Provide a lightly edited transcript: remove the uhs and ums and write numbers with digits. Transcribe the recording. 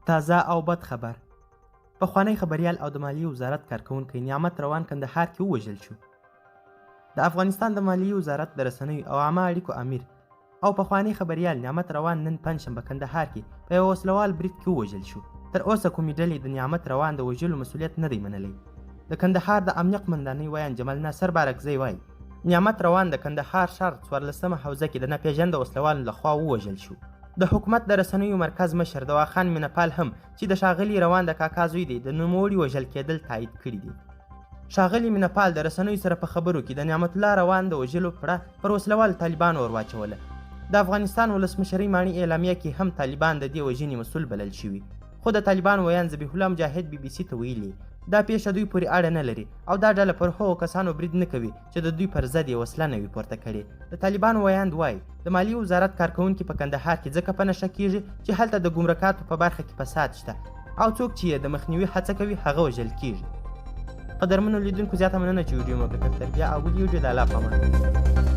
تازه او بد خبر. پخوانی خبریال او د مالیې وزارت کارکوونکی نعمت روان کندهار کې ووژل شو. د افغانستان د مالیې وزارت د رسنیو او عامه اړیکو امیر او پخوانی خبریال نعمت روان نن پنجشنبه کندهار کې په یو وسلوال برید کې ووژل شو. تر اوسه کومې ډلې د نعمت روان د وژلو مسؤلیت نه دی منلی. د کندهار د امنیه قمندانۍ ویان جمال ناصر بارکزی وایي نعمت روان د کندهار ښار 14مه حوزه کې د ناپېژانده وسلوالو لخوا ووژل شو. د حکومت د رسنیو مرکز مشر دواخان مینپال هم چې د ښاغلي روان د کاکا زوی دی د نوموړي وژل کېدل تایید کړي دي. ښاغلي مینپال د رسنیو سره په خبرو کې د نعمت الله روان د وژلو پړه پر وسلوال طالبانو ور واچوله. د افغانستان ولسمشرۍ ماڼۍ اعلامیه کې هم طالبان د دې وژنې مسؤل بلل شوي، خو د طالبانو ویان ذبیح الله مجاهد BBC ته ویلي دا پیښه دوی پورې اړه نه لري او دا ډله پر هغو کسانو برید نه کوي چې د دوی پر ضد یې وسله نه وي پورته کړې. د طالبانو ویاند وایي د مالیې وزارت کارکوونکي په کندهار کې ځکه په نشه کیږي چې هلته د ګمرکاتو په برخه کې فساد شته او څوک چې یې د مخنیوي هڅه کوي هغه وژل کیږي. قدرمنو لیدونکو زیاته مننه چې ویډیو مو کتل. تر بیا اول ویډیو د الله په امان.